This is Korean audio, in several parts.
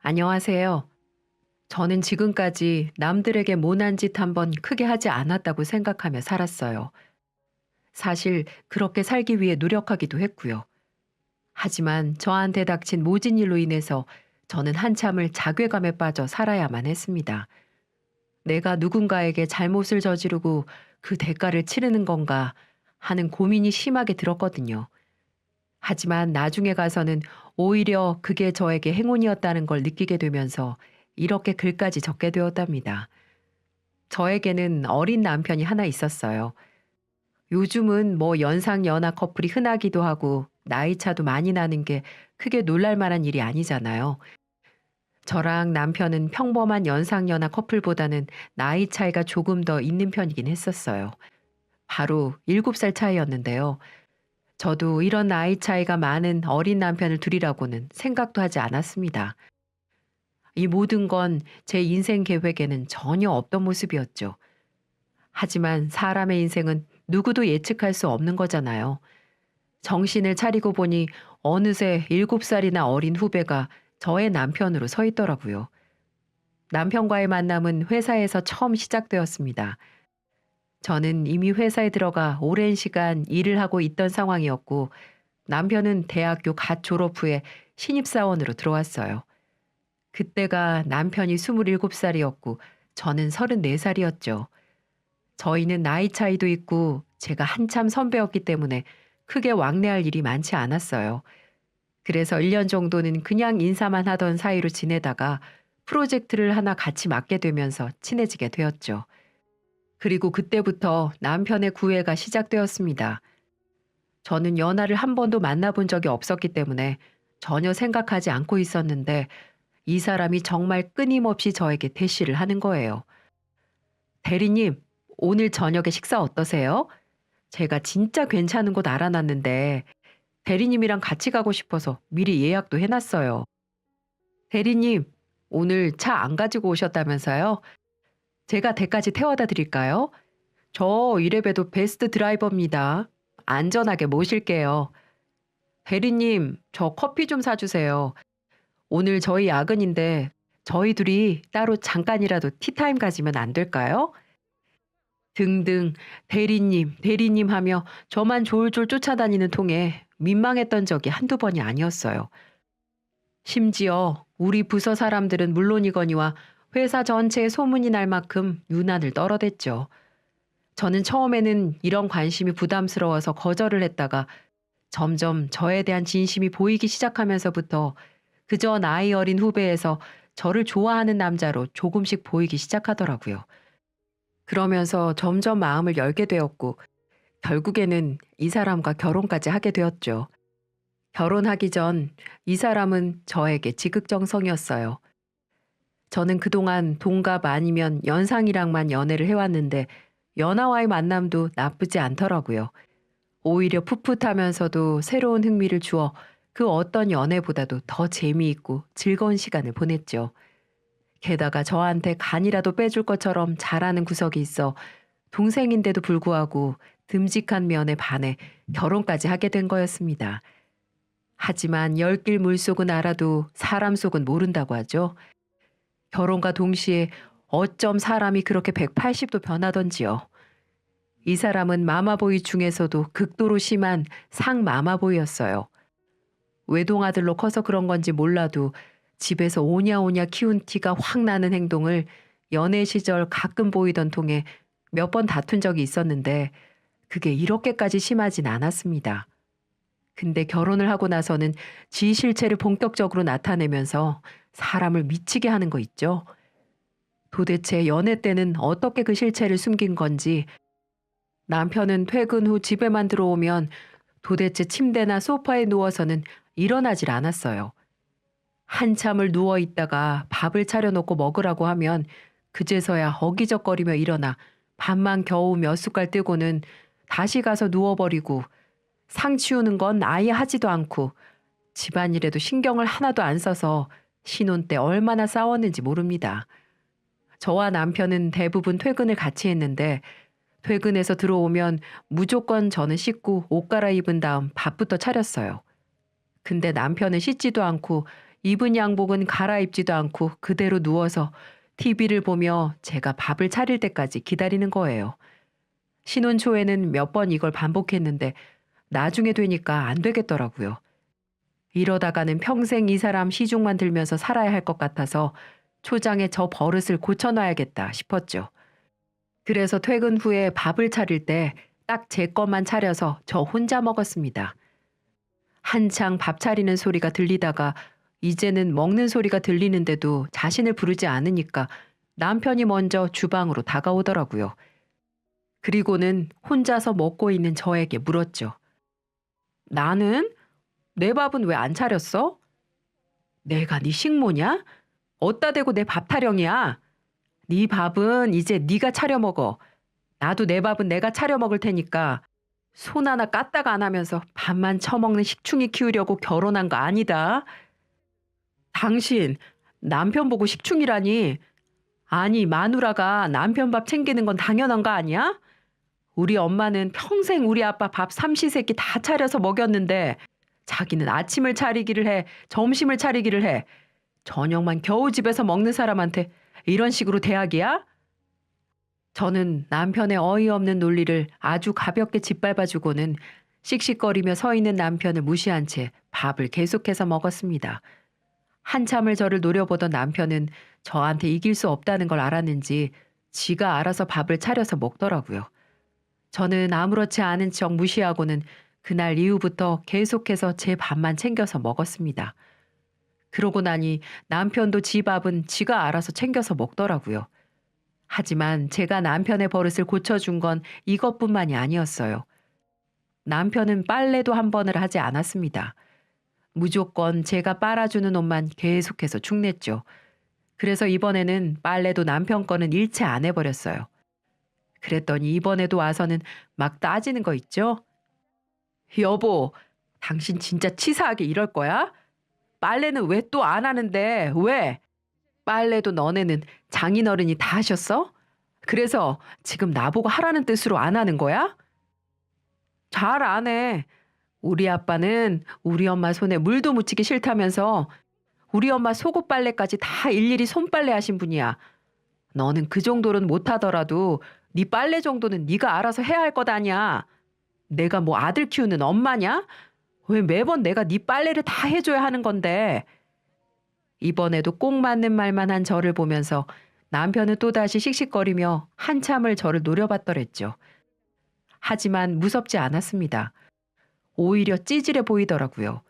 안녕하세요. 저는 지금까지 남들에게 모난 짓 한 번 크게 하지 않았다고 생각하며 살았어요. 사실 그렇게 살기 위해 노력하기도 했고요. 하지만 저한테 닥친 모진 일로 인해서 저는 한참을 자괴감에 빠져 살아야만 했습니다. 내가 누군가에게 잘못을 저지르고 그 대가를 치르는 건가 하는 고민이 심하게 들었거든요. 하지만 나중에 가서는 오히려 그게 저에게 행운이었다는 걸 느끼게 되면서 이렇게 글까지 적게 되었답니다. 저에게는 어린 남편이 하나 있었어요. 요즘은 뭐 연상 연하 커플이 흔하기도 하고 나이 차도 많이 나는 게 크게 놀랄 만한 일이 아니잖아요. 저랑 남편은 평범한 연상 연하 커플보다는 나이 차이가 조금 더 있는 편이긴 했었어요. 바로 7살 차이였는데요. 저도 이런 나이 차이가 많은 어린 남편을 두리라고는 생각도 하지 않았습니다. 이 모든 건 제 인생 계획에는 전혀 없던 모습이었죠. 하지만 사람의 인생은 누구도 예측할 수 없는 거잖아요. 정신을 차리고 보니 어느새 7살이나 어린 후배가 저의 남편으로 서 있더라고요. 남편과의 만남은 회사에서 처음 시작되었습니다. 저는 이미 회사에 들어가 오랜 시간 일을 하고 있던 상황이었고, 남편은 대학교 갓 졸업 후에 신입사원으로 들어왔어요. 그때가 남편이 27살이었고 저는 34살이었죠. 저희는 나이 차이도 있고 제가 한참 선배였기 때문에 크게 왕래할 일이 많지 않았어요. 그래서 1년 정도는 그냥 인사만 하던 사이로 지내다가 프로젝트를 하나 같이 맡게 되면서 친해지게 되었죠. 그리고 그때부터 남편의 구애가 시작되었습니다. 저는 연하를 한 번도 만나본 적이 없었기 때문에 전혀 생각하지 않고 있었는데, 이 사람이 정말 끊임없이 저에게 대시를 하는 거예요. 대리님, 오늘 저녁에 식사 어떠세요? 제가 진짜 괜찮은 곳 알아놨는데 대리님이랑 같이 가고 싶어서 미리 예약도 해놨어요. 대리님, 오늘 차 안 가지고 오셨다면서요? 제가 댁까지 태워다 드릴까요? 저 이래봬도 베스트 드라이버입니다. 안전하게 모실게요. 대리님, 저 커피 좀 사주세요. 오늘 저희 야근인데 저희 둘이 따로 잠깐이라도 티타임 가지면 안 될까요? 등등. 대리님, 대리님 하며 저만 졸졸 쫓아다니는 통에 민망했던 적이 한두 번이 아니었어요. 심지어 우리 부서 사람들은 물론이거니와 회사 전체에 소문이 날 만큼 유난을 떨어댔죠. 저는 처음에는 이런 관심이 부담스러워서 거절을 했다가 점점 저에 대한 진심이 보이기 시작하면서부터 그저 나이 어린 후배에서 저를 좋아하는 남자로 조금씩 보이기 시작하더라고요. 그러면서 점점 마음을 열게 되었고, 결국에는 이 사람과 결혼까지 하게 되었죠. 결혼하기 전 이 사람은 저에게 지극정성이었어요. 저는 그동안 동갑 아니면 연상이랑만 연애를 해왔는데 연하와의 만남도 나쁘지 않더라고요. 오히려 풋풋하면서도 새로운 흥미를 주어 그 어떤 연애보다도 더 재미있고 즐거운 시간을 보냈죠. 게다가 저한테 간이라도 빼줄 것처럼 잘하는 구석이 있어 동생인데도 불구하고 듬직한 면에 반해 결혼까지 하게 된 거였습니다. 하지만 열길 물속은 알아도 사람 속은 모른다고 하죠. 결혼과 동시에 어쩜 사람이 그렇게 180도 변하던지요. 이 사람은 마마보이 중에서도 극도로 심한 상마마보이였어요. 외동아들로 커서 그런 건지 몰라도 집에서 오냐오냐 키운 티가 확 나는 행동을 연애 시절 가끔 보이던 통에 몇 번 다툰 적이 있었는데 그게 이렇게까지 심하진 않았습니다. 근데 결혼을 하고 나서는 지 실체를 본격적으로 나타내면서 사람을 미치게 하는 거 있죠. 도대체 연애 때는 어떻게 그 실체를 숨긴 건지, 남편은 퇴근 후 집에만 들어오면 도대체 침대나 소파에 누워서는 일어나질 않았어요. 한참을 누워 있다가 밥을 차려놓고 먹으라고 하면 그제서야 어기적거리며 일어나 밥만 겨우 몇 숟갈 뜨고는 다시 가서 누워버리고, 상 치우는 건 아예 하지도 않고 집안일에도 신경을 하나도 안 써서 신혼 때 얼마나 싸웠는지 모릅니다. 저와 남편은 대부분 퇴근을 같이 했는데 퇴근해서 들어오면 무조건 저는 씻고 옷 갈아입은 다음 밥부터 차렸어요. 근데 남편은 씻지도 않고 입은 양복은 갈아입지도 않고 그대로 누워서 TV를 보며 제가 밥을 차릴 때까지 기다리는 거예요. 신혼 초에는 몇 번 이걸 반복했는데 나중에 되니까 안 되겠더라고요. 이러다가는 평생 이 사람 시중만 들면서 살아야 할 것 같아서 초장에 저 버릇을 고쳐놔야겠다 싶었죠. 그래서 퇴근 후에 밥을 차릴 때 딱 제 것만 차려서 저 혼자 먹었습니다. 한창 밥 차리는 소리가 들리다가 이제는 먹는 소리가 들리는데도 자신을 부르지 않으니까 남편이 먼저 주방으로 다가오더라고요. 그리고는 혼자서 먹고 있는 저에게 물었죠. 나는? 내 밥은 왜 안 차렸어? 내가 네 식모냐? 어따 대고 내 밥 타령이야. 네 밥은 이제 네가 차려 먹어. 나도 내 밥은 내가 차려 먹을 테니까 손 하나 까딱 안 하면서 밥만 처먹는 식충이 키우려고 결혼한 거 아니다. 당신 남편 보고 식충이라니. 아니 마누라가 남편 밥 챙기는 건 당연한 거 아니야? 우리 엄마는 평생 우리 아빠 밥 삼시세끼 다 차려서 먹였는데 자기는 아침을 차리기를 해, 점심을 차리기를 해. 저녁만 겨우 집에서 먹는 사람한테 이런 식으로 대학이야? 저는 남편의 어이없는 논리를 아주 가볍게 짓밟아주고는 씩씩거리며 서 있는 남편을 무시한 채 밥을 계속해서 먹었습니다. 한참을 저를 노려보던 남편은 저한테 이길 수 없다는 걸 알았는지 지가 알아서 밥을 차려서 먹더라고요. 저는 아무렇지 않은 척 무시하고는 그날 이후부터 계속해서 제 밥만 챙겨서 먹었습니다. 그러고 나니 남편도 지 밥은 지가 알아서 챙겨서 먹더라고요. 하지만 제가 남편의 버릇을 고쳐준 건 이것뿐만이 아니었어요. 남편은 빨래도 한 번을 하지 않았습니다. 무조건 제가 빨아주는 옷만 계속해서 축냈죠. 그래서 이번에는 빨래도 남편 거는 일체 안 해버렸어요. 그랬더니 이번에도 와서는 막 따지는 거 있죠? 여보, 당신 진짜 치사하게 이럴 거야? 빨래는 왜 또 안 하는데 왜? 빨래도 너네는 장인어른이 다 하셨어? 그래서 지금 나보고 하라는 뜻으로 안 하는 거야? 잘 안 해. 우리 아빠는 우리 엄마 손에 물도 묻히기 싫다면서 우리 엄마 속옷 빨래까지 다 일일이 손빨래 하신 분이야. 너는 그 정도는 못하더라도 네 빨래 정도는 네가 알아서 해야 할 것 아니야. 내가 뭐 아들 키우는 엄마냐? 왜 매번 내가 네 빨래를 다 해줘야 하는 건데. 이번에도 꼭 맞는 말만 한 저를 보면서 남편은 또다시 씩씩거리며 한참을 저를 노려봤더랬죠. 하지만 무섭지 않았습니다. 오히려 찌질해 보이더라고요.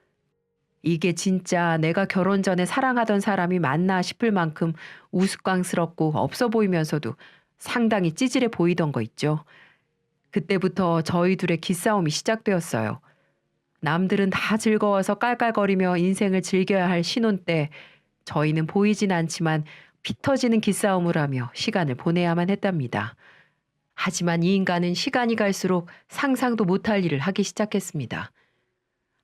이게 진짜 내가 결혼 전에 사랑하던 사람이 맞나 싶을 만큼 우스꽝스럽고 없어 보이면서도 상당히 찌질해 보이던 거 있죠. 그때부터 저희 둘의 기싸움이 시작되었어요. 남들은 다 즐거워서 깔깔거리며 인생을 즐겨야 할 신혼 때 저희는 보이진 않지만 피 터지는 기싸움을 하며 시간을 보내야만 했답니다. 하지만 이 인간은 시간이 갈수록 상상도 못할 일을 하기 시작했습니다.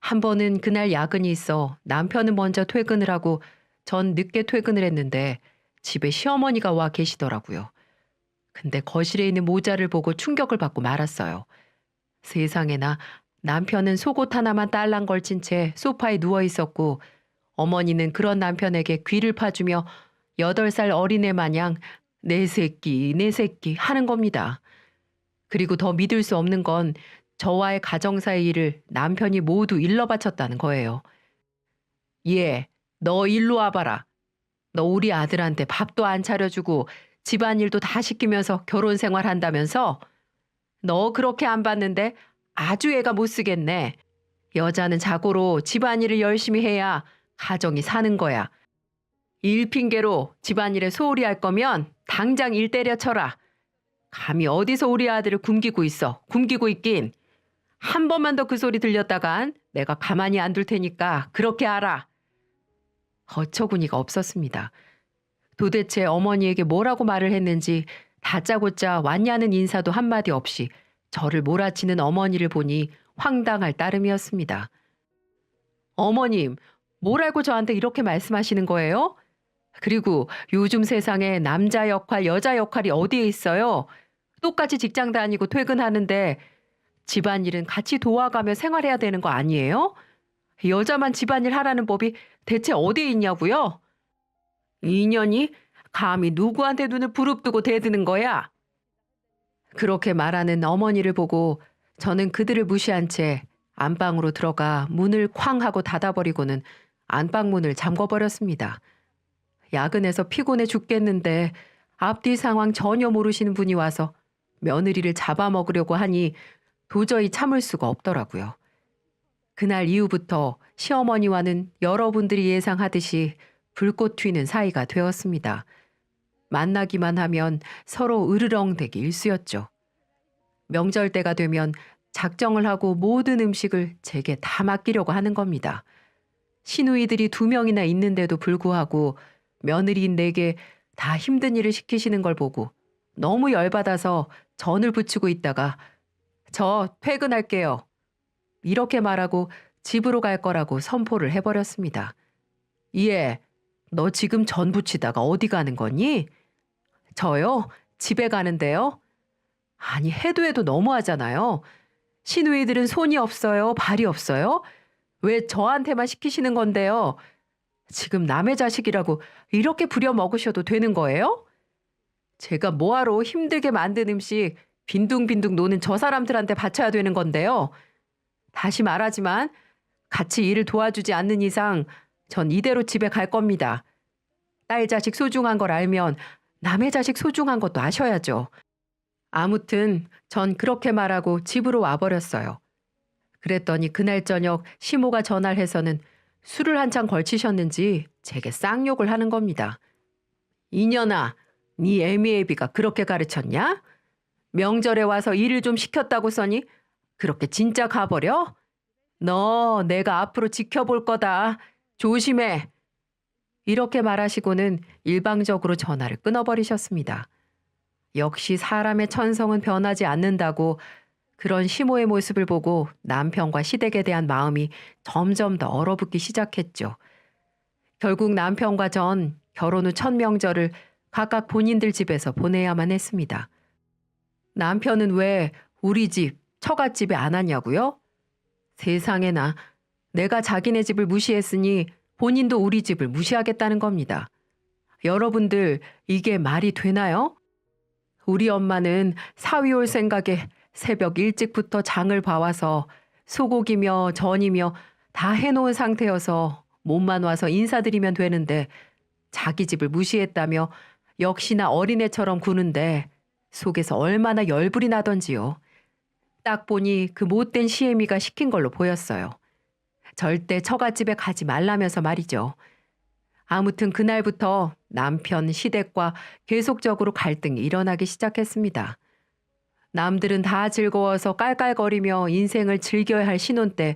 한 번은 그날 야근이 있어 남편은 먼저 퇴근을 하고 전 늦게 퇴근을 했는데 집에 시어머니가 와 계시더라고요. 근데 거실에 있는 모자를 보고 충격을 받고 말았어요. 세상에나 남편은 속옷 하나만 딸랑 걸친 채 소파에 누워 있었고 어머니는 그런 남편에게 귀를 파주며 8살 어린애 마냥 내 새끼 내 새끼 하는 겁니다. 그리고 더 믿을 수 없는 건 저와의 가정사의 일을 남편이 모두 일러 바쳤다는 거예요. 얘, 너 일로 와봐라. 너 우리 아들한테 밥도 안 차려주고 집안일도 다 시키면서 결혼 생활한다면서? 너 그렇게 안 봤는데 아주 애가 못 쓰겠네. 여자는 자고로 집안일을 열심히 해야 가정이 사는 거야. 일 핑계로 집안일에 소홀히 할 거면 당장 일 때려쳐라. 감히 어디서 우리 아들을 굶기고 있어. 굶기고 있긴. 한 번만 더 그 소리 들렸다간 내가 가만히 안 둘 테니까 그렇게 알아. 어처구니가 없었습니다. 도대체 어머니에게 뭐라고 말을 했는지 다짜고짜 왔냐는 인사도 한마디 없이 저를 몰아치는 어머니를 보니 황당할 따름이었습니다. 어머님, 뭘 알고 저한테 이렇게 말씀하시는 거예요? 그리고 요즘 세상에 남자 역할, 여자 역할이 어디에 있어요? 똑같이 직장 다니고 퇴근하는데 집안일은 같이 도와가며 생활해야 되는 거 아니에요? 여자만 집안일 하라는 법이 대체 어디에 있냐고요? 인연이 감히 누구한테 눈을 부릅뜨고 대드는 거야? 그렇게 말하는 어머니를 보고 저는 그들을 무시한 채 안방으로 들어가 문을 쾅 하고 닫아버리고는 안방문을 잠궈버렸습니다. 야근해서 피곤해 죽겠는데 앞뒤 상황 전혀 모르시는 분이 와서 며느리를 잡아먹으려고 하니 도저히 참을 수가 없더라고요. 그날 이후부터 시어머니와는 여러분들이 예상하듯이 불꽃 튀는 사이가 되었습니다. 만나기만 하면 서로 으르렁대기 일쑤였죠. 명절 때가 되면 작정을 하고 모든 음식을 제게 다 맡기려고 하는 겁니다. 시누이들이 2명이나 있는데도 불구하고 며느리인 내게 다 힘든 일을 시키시는 걸 보고 너무 열받아서 전을 붙이고 있다가 저 퇴근할게요. 이렇게 말하고 집으로 갈 거라고 선포를 해버렸습니다. 예, 너 지금 전 붙이다가 어디 가는 거니? 저요? 집에 가는데요? 아니, 해도 해도 너무하잖아요. 시누이들은 손이 없어요? 발이 없어요? 왜 저한테만 시키시는 건데요? 지금 남의 자식이라고 이렇게 부려먹으셔도 되는 거예요? 제가 뭐하러 힘들게 만든 음식 빈둥빈둥 노는 저 사람들한테 바쳐야 되는 건데요. 다시 말하지만 같이 일을 도와주지 않는 이상 전 이대로 집에 갈 겁니다. 딸 자식 소중한 걸 알면 남의 자식 소중한 것도 아셔야죠. 아무튼 전 그렇게 말하고 집으로 와버렸어요. 그랬더니 그날 저녁 시모가 전화를 해서는 술을 한창 걸치셨는지 제게 쌍욕을 하는 겁니다. 이년아, 네 애미애비가 그렇게 가르쳤냐? 명절에 와서 일을 좀 시켰다고 써니 그렇게 진짜 가버려? 너 내가 앞으로 지켜볼 거다. 조심해. 이렇게 말하시고는 일방적으로 전화를 끊어버리셨습니다. 역시 사람의 천성은 변하지 않는다고 그런 시모의 모습을 보고 남편과 시댁에 대한 마음이 점점 더 얼어붙기 시작했죠. 결국 남편과 전 결혼 후 첫 명절을 각각 본인들 집에서 보내야만 했습니다. 남편은 왜 우리 집, 처갓집에 안 왔냐고요? 세상에나, 내가 자기네 집을 무시했으니 본인도 우리 집을 무시하겠다는 겁니다. 여러분들, 이게 말이 되나요? 우리 엄마는 사위 올 생각에 새벽 일찍부터 장을 봐와서 소고기며 전이며 다 해놓은 상태여서 몸만 와서 인사드리면 되는데 자기 집을 무시했다며 역시나 어린애처럼 구는데 속에서 얼마나 열불이 나던지요. 딱 보니 그 못된 시애미가 시킨 걸로 보였어요. 절대 처갓집에 가지 말라면서 말이죠. 아무튼 그날부터 남편 시댁과 계속적으로 갈등이 일어나기 시작했습니다. 남들은 다 즐거워서 깔깔거리며 인생을 즐겨야 할 신혼 때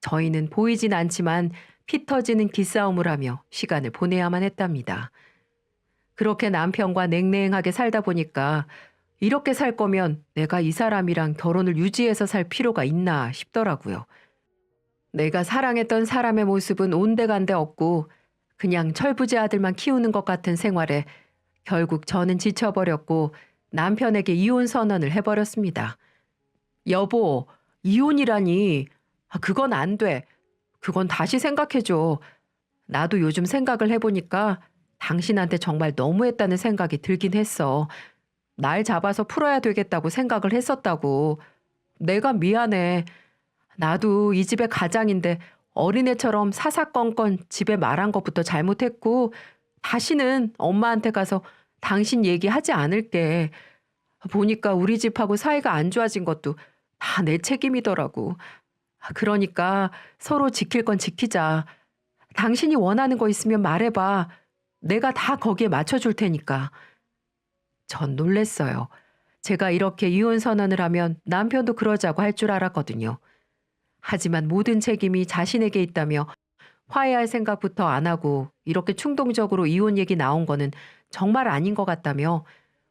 저희는 보이진 않지만 피 터지는 기싸움을 하며 시간을 보내야만 했답니다. 그렇게 남편과 냉랭하게 살다 보니까 이렇게 살 거면 내가 이 사람이랑 결혼을 유지해서 살 필요가 있나 싶더라고요. 내가 사랑했던 사람의 모습은 온데간데 없고 그냥 철부지 아들만 키우는 것 같은 생활에 결국 저는 지쳐버렸고 남편에게 이혼 선언을 해버렸습니다. 여보, 이혼이라니. 그건 안 돼. 그건 다시 생각해줘. 나도 요즘 생각을 해보니까 당신한테 정말 너무했다는 생각이 들긴 했어. 날 잡아서 풀어야 되겠다고 생각을 했었다고. 내가 미안해. 나도 이 집의 가장인데 어린애처럼 사사건건 집에 말한 것부터 잘못했고 다시는 엄마한테 가서 당신 얘기하지 않을게. 보니까 우리 집하고 사이가 안 좋아진 것도 다 내 책임이더라고. 그러니까 서로 지킬 건 지키자. 당신이 원하는 거 있으면 말해봐. 내가 다 거기에 맞춰줄 테니까. 전 놀랬어요. 제가 이렇게 이혼 선언을 하면 남편도 그러자고 할 줄 알았거든요. 하지만 모든 책임이 자신에게 있다며 화해할 생각부터 안 하고 이렇게 충동적으로 이혼 얘기 나온 거는 정말 아닌 것 같다며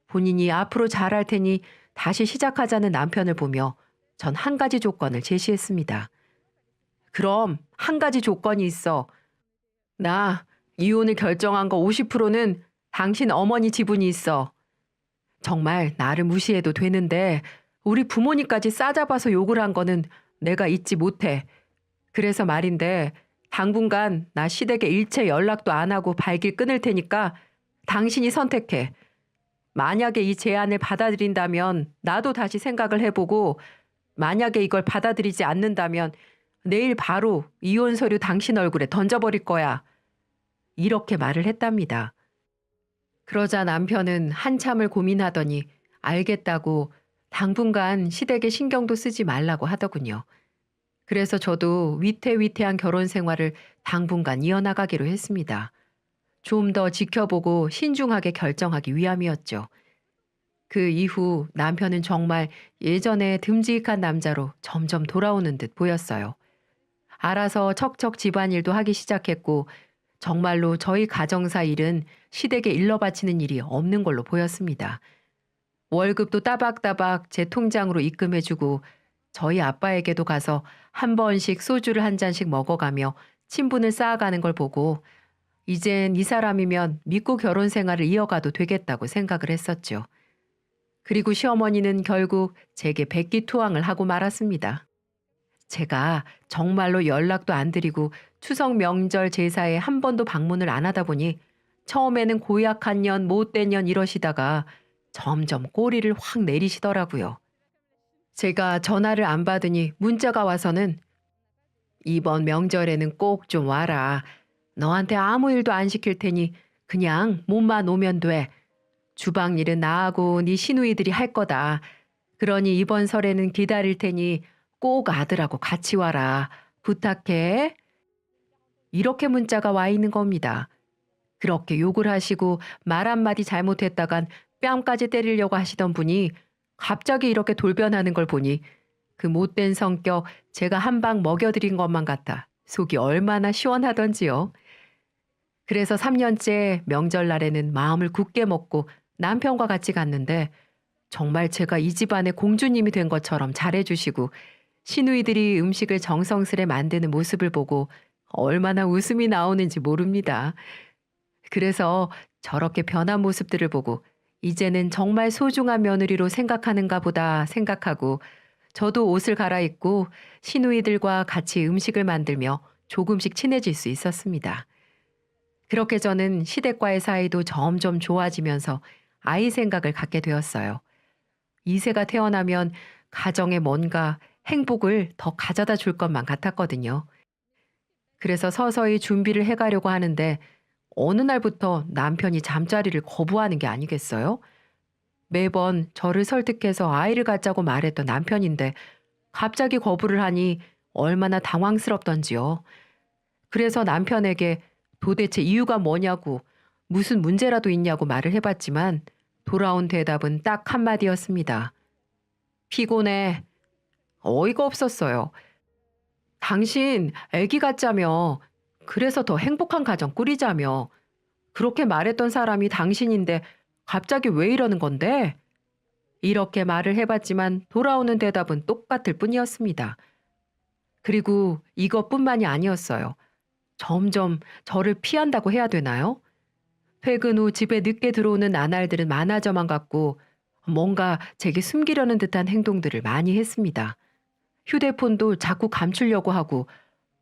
본인이 앞으로 잘할 테니 다시 시작하자는 남편을 보며 전 한 가지 조건을 제시했습니다. 그럼 한 가지 조건이 있어. 나 이혼을 결정한 거 50%는 당신 어머니 지분이 있어. 정말 나를 무시해도 되는데 우리 부모님까지 싸잡아서 욕을 한 거는 내가 잊지 못해. 그래서 말인데 당분간 나 시댁에 일체 연락도 안 하고 발길 끊을 테니까 당신이 선택해. 만약에 이 제안을 받아들인다면 나도 다시 생각을 해보고 만약에 이걸 받아들이지 않는다면 내일 바로 이혼 서류 당신 얼굴에 던져버릴 거야. 이렇게 말을 했답니다. 그러자 남편은 한참을 고민하더니 알겠다고 당분간 시댁에 신경도 쓰지 말라고 하더군요. 그래서 저도 위태위태한 결혼 생활을 당분간 이어나가기로 했습니다. 좀 더 지켜보고 신중하게 결정하기 위함이었죠. 그 이후 남편은 정말 예전에 듬직한 남자로 점점 돌아오는 듯 보였어요. 알아서 척척 집안일도 하기 시작했고 정말로 저희 가정사 일은 시댁에 일러 바치는 일이 없는 걸로 보였습니다. 월급도 따박따박 제 통장으로 입금해주고 저희 아빠에게도 가서 한 번씩 소주를 한 잔씩 먹어가며 친분을 쌓아가는 걸 보고 이젠 이 사람이면 믿고 결혼 생활을 이어가도 되겠다고 생각을 했었죠. 그리고 시어머니는 결국 제게 백기투항을 하고 말았습니다. 제가 정말로 연락도 안 드리고 추석 명절 제사에 한 번도 방문을 안 하다 보니 처음에는 고약한 년, 못된 년 이러시다가 점점 꼬리를 확 내리시더라고요. 제가 전화를 안 받으니 문자가 와서는 이번 명절에는 꼭 좀 와라. 너한테 아무 일도 안 시킬 테니 그냥 몸만 오면 돼. 주방 일은 나하고 네 시누이들이 할 거다. 그러니 이번 설에는 기다릴 테니 꼭 아들하고 같이 와라. 부탁해. 이렇게 문자가 와 있는 겁니다. 그렇게 욕을 하시고 말 한마디 잘못했다간 뺨까지 때리려고 하시던 분이 갑자기 이렇게 돌변하는 걸 보니 그 못된 성격 제가 한 방 먹여드린 것만 같아 속이 얼마나 시원하던지요. 그래서 3년째 명절날에는 마음을 굳게 먹고 남편과 같이 갔는데 정말 제가 이 집안의 공주님이 된 것처럼 잘해주시고 시누이들이 음식을 정성스레 만드는 모습을 보고 얼마나 웃음이 나오는지 모릅니다. 그래서 저렇게 변한 모습들을 보고 이제는 정말 소중한 며느리로 생각하는가 보다 생각하고 저도 옷을 갈아입고 시누이들과 같이 음식을 만들며 조금씩 친해질 수 있었습니다. 그렇게 저는 시댁과의 사이도 점점 좋아지면서 아이 생각을 갖게 되었어요. 2세가 태어나면 가정에 뭔가 행복을 더 가져다 줄 것만 같았거든요. 그래서 서서히 준비를 해가려고 하는데 어느 날부터 남편이 잠자리를 거부하는 게 아니겠어요? 매번 저를 설득해서 아이를 갖자고 말했던 남편인데 갑자기 거부를 하니 얼마나 당황스럽던지요. 그래서 남편에게 도대체 이유가 뭐냐고 무슨 문제라도 있냐고 말을 해봤지만 돌아온 대답은 딱 한마디였습니다. 피곤해. 어이가 없었어요. 당신 아기 같자며 그래서 더 행복한 가정 꾸리자며 그렇게 말했던 사람이 당신인데 갑자기 왜 이러는 건데? 이렇게 말을 해봤지만 돌아오는 대답은 똑같을 뿐이었습니다. 그리고 이것뿐만이 아니었어요. 점점 저를 피한다고 해야 되나요? 퇴근 후 집에 늦게 들어오는 나날들은 많아져만 갔고 뭔가 제게 숨기려는 듯한 행동들을 많이 했습니다. 휴대폰도 자꾸 감추려고 하고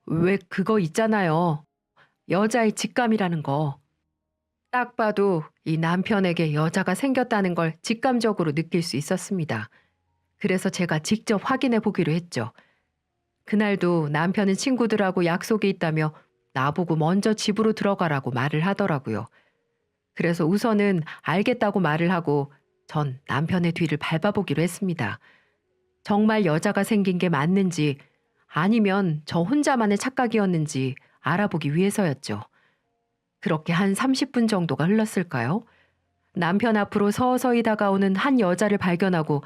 왜 그거 있잖아요. 여자의 직감이라는 거. 딱 봐도 이 남편에게 여자가 생겼다는 걸 직감적으로 느낄 수 있었습니다. 그래서 제가 직접 확인해 보기로 했죠. 그날도 남편은 친구들하고 약속이 있다며 나보고 먼저 집으로 들어가라고 말을 하더라고요. 그래서 우선은 알겠다고 말을 하고 전 남편의 뒤를 밟아보기로 했습니다. 정말 여자가 생긴 게 맞는지 아니면 저 혼자만의 착각이었는지 알아보기 위해서였죠. 그렇게 한 30분 정도가 흘렀을까요? 남편 앞으로 서서히 다가오는 한 여자를 발견하고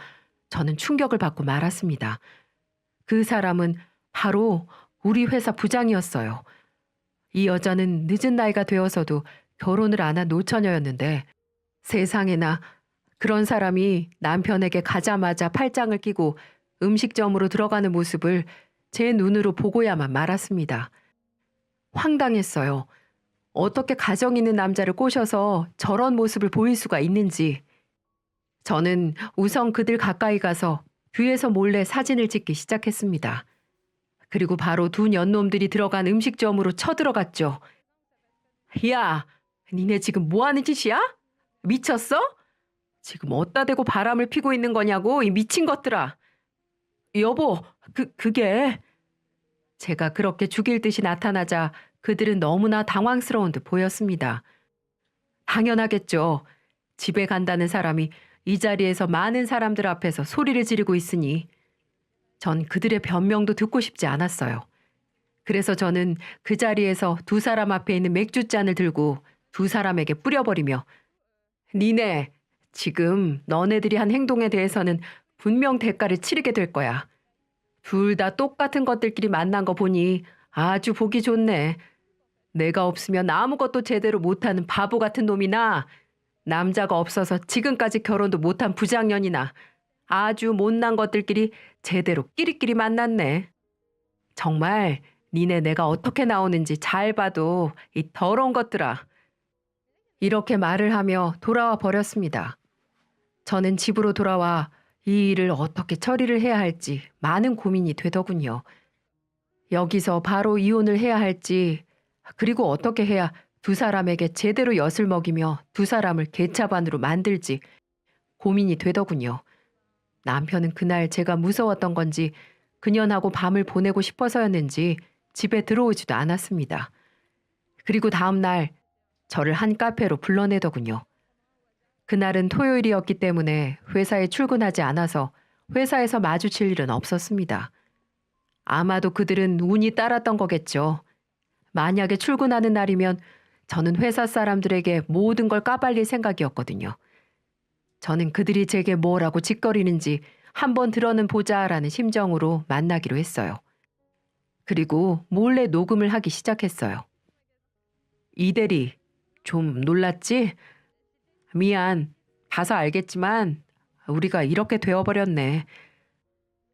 저는 충격을 받고 말았습니다. 그 사람은 바로 우리 회사 부장이었어요. 이 여자는 늦은 나이가 되어서도 결혼을 안 한 노처녀였는데 세상에나 그런 사람이 남편에게 가자마자 팔짱을 끼고 음식점으로 들어가는 모습을 제 눈으로 보고야만 말았습니다. 황당했어요. 어떻게 가정 있는 남자를 꼬셔서 저런 모습을 보일 수가 있는지. 저는 우선 그들 가까이 가서 뒤에서 몰래 사진을 찍기 시작했습니다. 그리고 바로 두 년놈들이 들어간 음식점으로 쳐들어갔죠. 야, 니네 지금 뭐 하는 짓이야? 미쳤어? 지금 어디다 대고 바람을 피고 있는 거냐고, 이 미친 것들아. 여보, 그게. 제가 그렇게 죽일 듯이 나타나자 그들은 너무나 당황스러운 듯 보였습니다. 당연하겠죠. 집에 간다는 사람이 이 자리에서 많은 사람들 앞에서 소리를 지르고 있으니 전 그들의 변명도 듣고 싶지 않았어요. 그래서 저는 그 자리에서 두 사람 앞에 있는 맥주잔을 들고 두 사람에게 뿌려버리며 니네 지금 너네들이 한 행동에 대해서는 분명 대가를 치르게 될 거야. 둘 다 똑같은 것들끼리 만난 거 보니 아주 보기 좋네. 내가 없으면 아무것도 제대로 못하는 바보 같은 놈이나 남자가 없어서 지금까지 결혼도 못한 부장년이나 아주 못난 것들끼리 제대로 끼리끼리 만났네. 정말 니네 내가 어떻게 나오는지 잘 봐도 이 더러운 것들아. 이렇게 말을 하며 돌아와 버렸습니다. 저는 집으로 돌아와 이 일을 어떻게 처리를 해야 할지 많은 고민이 되더군요. 여기서 바로 이혼을 해야 할지, 그리고 어떻게 해야 두 사람에게 제대로 엿을 먹이며 두 사람을 개차반으로 만들지 고민이 되더군요. 남편은 그날 제가 무서웠던 건지 그년하고 밤을 보내고 싶어서였는지 집에 들어오지도 않았습니다. 그리고 다음 날 저를 한 카페로 불러내더군요. 그날은 토요일이었기 때문에 회사에 출근하지 않아서 회사에서 마주칠 일은 없었습니다. 아마도 그들은 운이 따랐던 거겠죠. 만약에 출근하는 날이면 저는 회사 사람들에게 모든 걸 까발릴 생각이었거든요. 저는 그들이 제게 뭐라고 짓거리는지 한번 들어는 보자라는 심정으로 만나기로 했어요. 그리고 몰래 녹음을 하기 시작했어요. 이대리, 좀 놀랐지? 미안. 봐서 알겠지만 우리가 이렇게 되어버렸네.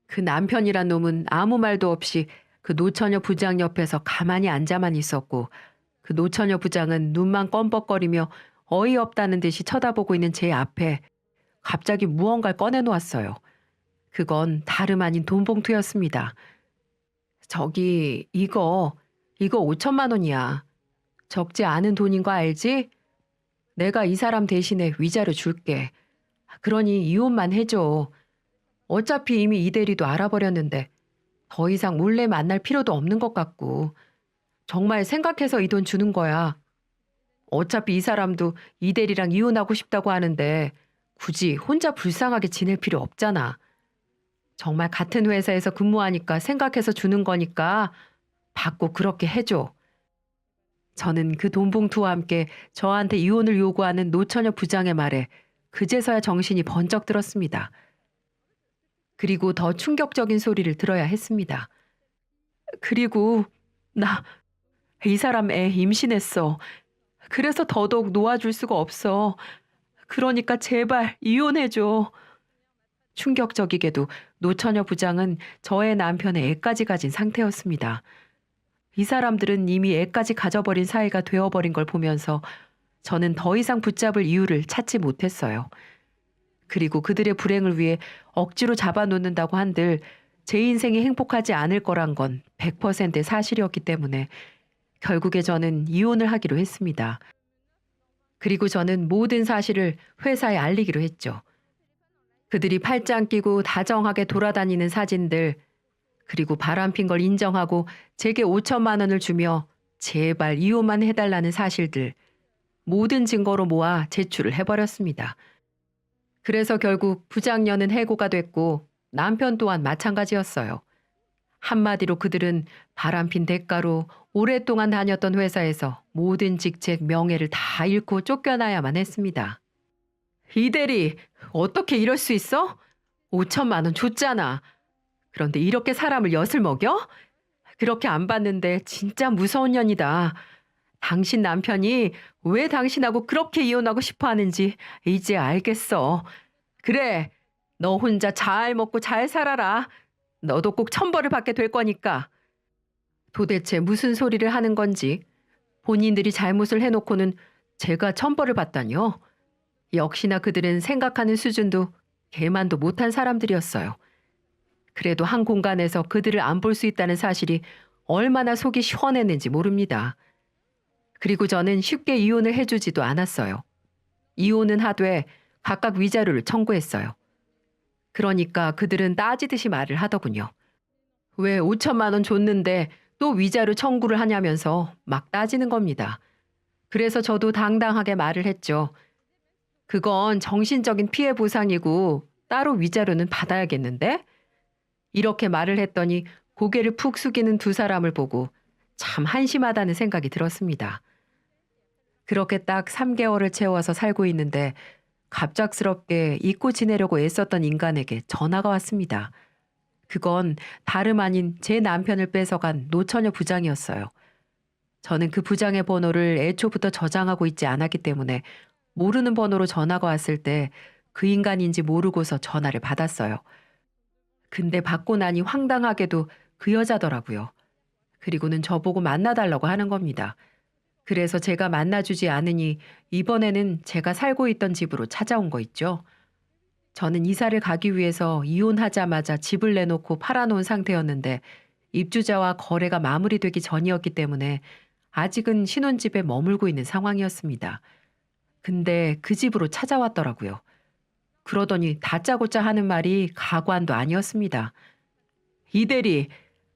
그 남편이란 놈은 아무 말도 없이 그 노처녀 부장 옆에서 가만히 앉아만 있었고 그 노처녀 부장은 눈만 껌뻑거리며 어이없다는 듯이 쳐다보고 있는 제 앞에 갑자기 무언가를 꺼내놓았어요. 그건 다름 아닌 돈 봉투였습니다. 저기 이거 5천만 원이야. 적지 않은 돈인 거 알지? 내가 이 사람 대신에 위자료 줄게. 그러니 이혼만 해줘. 어차피 이미 이 대리도 알아버렸는데 더 이상 몰래 만날 필요도 없는 것 같고 정말 생각해서 이 돈 주는 거야. 어차피 이 사람도 이 대리랑 이혼하고 싶다고 하는데 굳이 혼자 불쌍하게 지낼 필요 없잖아. 정말 같은 회사에서 근무하니까 생각해서 주는 거니까 받고 그렇게 해줘. 저는 그 돈 봉투와 함께 저한테 이혼을 요구하는 노처녀 부장의 말에 그제서야 정신이 번쩍 들었습니다. 그리고 더 충격적인 소리를 들어야 했습니다. 그리고 나 이 사람 애 임신했어. 그래서 더더욱 놓아줄 수가 없어. 그러니까 제발 이혼해줘. 충격적이게도 노처녀 부장은 저의 남편의 애까지 가진 상태였습니다. 이 사람들은 이미 애까지 가져버린 사이가 되어버린 걸 보면서 저는 더 이상 붙잡을 이유를 찾지 못했어요. 그리고 그들의 불행을 위해 억지로 잡아놓는다고 한들 제 인생이 행복하지 않을 거란 건 100%의 사실이었기 때문에 결국에 저는 이혼을 하기로 했습니다. 그리고 저는 모든 사실을 회사에 알리기로 했죠. 그들이 팔짱 끼고 다정하게 돌아다니는 사진들, 그리고 바람핀 걸 인정하고 제게 5천만 원을 주며 제발 이혼만 해달라는 사실들, 모든 증거로 모아 제출을 해버렸습니다. 그래서 결국 부장녀는 해고가 됐고 남편 또한 마찬가지였어요. 한마디로 그들은 바람핀 대가로 오랫동안 다녔던 회사에서 모든 직책, 명예를 다 잃고 쫓겨나야만 했습니다. 이 대리, 어떻게 이럴 수 있어? 5천만 원 줬잖아. 그런데 이렇게 사람을 엿을 먹여? 그렇게 안 봤는데 진짜 무서운 년이다. 당신 남편이 왜 당신하고 그렇게 이혼하고 싶어 하는지 이제 알겠어. 그래, 너 혼자 잘 먹고 잘 살아라. 너도 꼭 천벌을 받게 될 거니까. 도대체 무슨 소리를 하는 건지 본인들이 잘못을 해놓고는 제가 천벌을 받다니요. 역시나 그들은 생각하는 수준도 개만도 못한 사람들이었어요. 그래도 한 공간에서 그들을 안 볼 수 있다는 사실이 얼마나 속이 시원했는지 모릅니다. 그리고 저는 쉽게 이혼을 해주지도 않았어요. 이혼은 하되 각각 위자료를 청구했어요. 그러니까 그들은 따지듯이 말을 하더군요. 왜 5천만 원 줬는데 또 위자료 청구를 하냐면서 막 따지는 겁니다. 그래서 저도 당당하게 말을 했죠. 그건 정신적인 피해 보상이고 따로 위자료는 받아야겠는데? 이렇게 말을 했더니 고개를 푹 숙이는 두 사람을 보고 참 한심하다는 생각이 들었습니다. 그렇게 딱 3개월을 채워서 살고 있는데 갑작스럽게 잊고 지내려고 애썼던 인간에게 전화가 왔습니다. 그건 다름 아닌 제 남편을 뺏어간 노처녀 부장이었어요. 저는 그 부장의 번호를 애초부터 저장하고 있지 않았기 때문에 모르는 번호로 전화가 왔을 때 그 인간인지 모르고서 전화를 받았어요. 근데 받고 나니 황당하게도 그 여자더라고요. 그리고는 저보고 만나달라고 하는 겁니다. 그래서 제가 만나주지 않으니 이번에는 제가 살고 있던 집으로 찾아온 거 있죠. 저는 이사를 가기 위해서 이혼하자마자 집을 내놓고 팔아놓은 상태였는데 입주자와 거래가 마무리되기 전이었기 때문에 아직은 신혼집에 머물고 있는 상황이었습니다. 근데 그 집으로 찾아왔더라고요. 그러더니 다짜고짜 하는 말이 가관도 아니었습니다. 이대리,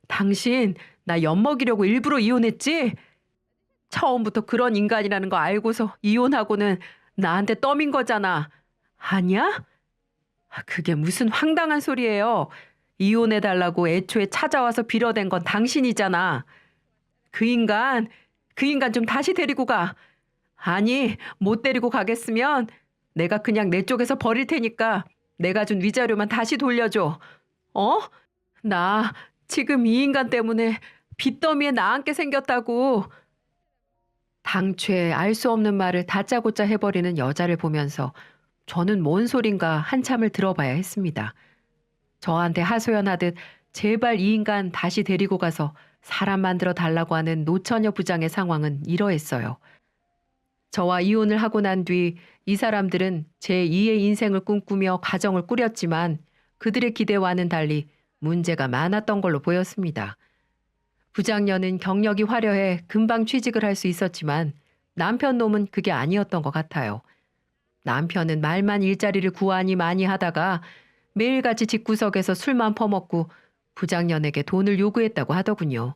당신 나 엿먹이려고 일부러 이혼했지? 처음부터 그런 인간이라는 거 알고서 이혼하고는 나한테 떠민 거잖아. 아니야? 그게 무슨 황당한 소리예요. 이혼해달라고 애초에 찾아와서 빌어댄 건 당신이잖아. 그 인간 좀 다시 데리고 가. 아니, 못 데리고 가겠으면 내가 그냥 내 쪽에서 버릴 테니까 내가 준 위자료만 다시 돌려줘. 어? 나 지금 이 인간 때문에 빚더미에 나앉게 생겼다고. 당최 알 수 없는 말을 다짜고짜 해버리는 여자를 보면서 저는 뭔 소린가 한참을 들어봐야 했습니다. 저한테 하소연하듯 제발 이 인간 다시 데리고 가서 사람 만들어 달라고 하는 노처녀 부장의 상황은 이러했어요. 저와 이혼을 하고 난 뒤 이 사람들은 제2의 인생을 꿈꾸며 가정을 꾸렸지만 그들의 기대와는 달리 문제가 많았던 걸로 보였습니다. 부장녀는 경력이 화려해 금방 취직을 할 수 있었지만 남편 놈은 그게 아니었던 것 같아요. 남편은 말만 일자리를 구하니 많이 하다가 매일같이 집구석에서 술만 퍼먹고 부장년에게 돈을 요구했다고 하더군요.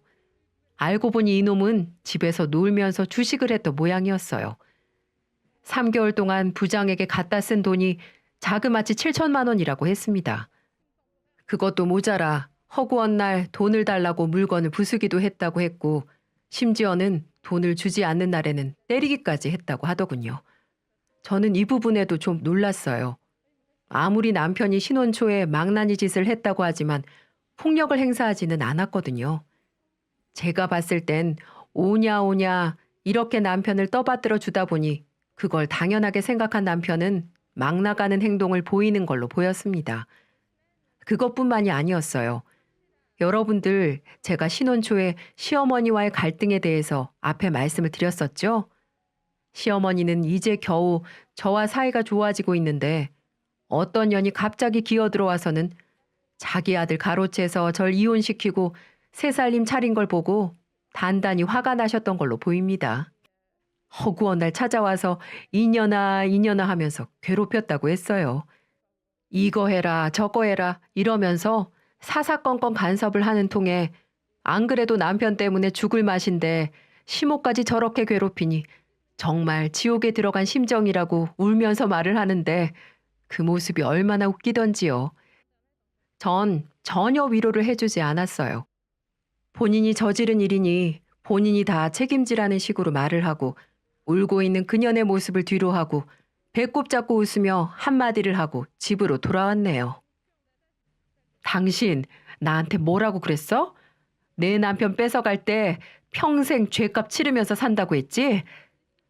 알고 보니 이놈은 집에서 놀면서 주식을 했던 모양이었어요. 3개월 동안 부장에게 갖다 쓴 돈이 자그마치 7천만 원이라고 했습니다. 그것도 모자라 허구한 날 돈을 달라고 물건을 부수기도 했다고 했고 심지어는 돈을 주지 않는 날에는 때리기까지 했다고 하더군요. 저는 이 부분에도 좀 놀랐어요. 아무리 남편이 신혼 초에 망나니 짓을 했다고 하지만 폭력을 행사하지는 않았거든요. 제가 봤을 땐 오냐 오냐 이렇게 남편을 떠받들어 주다 보니 그걸 당연하게 생각한 남편은 막 나가는 행동을 보이는 걸로 보였습니다. 그것뿐만이 아니었어요. 여러분들 제가 신혼 초에 시어머니와의 갈등에 대해서 앞에 말씀을 드렸었죠? 시어머니는 이제 겨우 저와 사이가 좋아지고 있는데 어떤 년이 갑자기 기어들어와서는 자기 아들 가로채서 절 이혼시키고 새 살림 차린 걸 보고 단단히 화가 나셨던 걸로 보입니다. 허구한 날 찾아와서 이년아 하면서 괴롭혔다고 했어요. 이거 해라 저거 해라 이러면서 사사건건 간섭을 하는 통에 안 그래도 남편 때문에 죽을 맛인데 시모까지 저렇게 괴롭히니 정말 지옥에 들어간 심정이라고 울면서 말을 하는데 그 모습이 얼마나 웃기던지요. 전 전혀 위로를 해주지 않았어요. 본인이 저지른 일이니 본인이 다 책임지라는 식으로 말을 하고 울고 있는 그년의 모습을 뒤로하고 배꼽 잡고 웃으며 한마디를 하고 집으로 돌아왔네요. 당신 나한테 뭐라고 그랬어? 내 남편 뺏어갈 때 평생 죗값 치르면서 산다고 했지?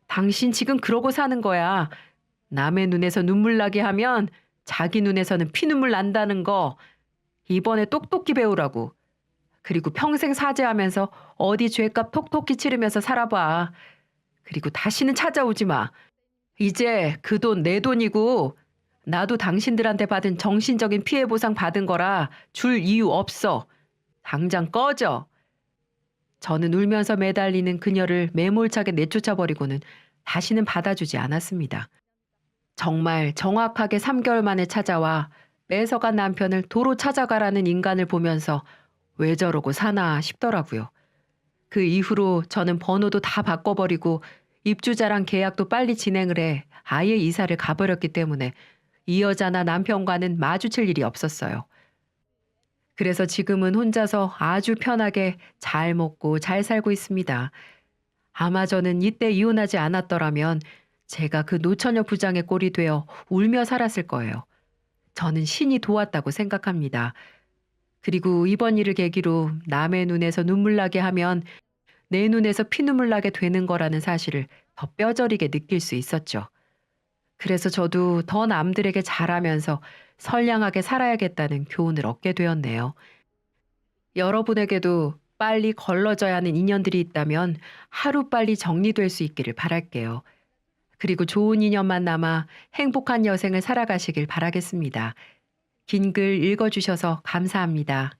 당신 지금 그러고 사는 거야. 남의 눈에서 눈물 나게 하면 자기 눈에서는 피눈물 난다는 거 이번에 똑똑히 배우라고. 그리고 평생 사죄하면서 어디 죗값 톡톡히 치르면서 살아봐. 그리고 다시는 찾아오지 마. 이제 그 돈 내 돈이고 나도 당신들한테 받은 정신적인 피해 보상 받은 거라 줄 이유 없어. 당장 꺼져. 저는 울면서 매달리는 그녀를 매몰차게 내쫓아버리고는 다시는 받아주지 않았습니다. 정말 정확하게 3개월 만에 찾아와 뺏어간 남편을 도로 찾아가라는 인간을 보면서 왜 저러고 사나 싶더라고요. 그 이후로 저는 번호도 다 바꿔버리고 입주자랑 계약도 빨리 진행을 해 아예 이사를 가버렸기 때문에 이 여자나 남편과는 마주칠 일이 없었어요. 그래서 지금은 혼자서 아주 편하게 잘 먹고 잘 살고 있습니다. 아마 저는 이때 이혼하지 않았더라면 제가 그 노처녀 부장의 꼴이 되어 울며 살았을 거예요. 저는 신이 도왔다고 생각합니다. 그리고 이번 일을 계기로 남의 눈에서 눈물 나게 하면 내 눈에서 피눈물 나게 되는 거라는 사실을 더 뼈저리게 느낄 수 있었죠. 그래서 저도 더 남들에게 잘하면서 선량하게 살아야겠다는 교훈을 얻게 되었네요. 여러분에게도 빨리 걸러져야 하는 인연들이 있다면 하루빨리 정리될 수 있기를 바랄게요. 그리고 좋은 인연만 남아 행복한 여생을 살아가시길 바라겠습니다. 긴 글 읽어주셔서 감사합니다.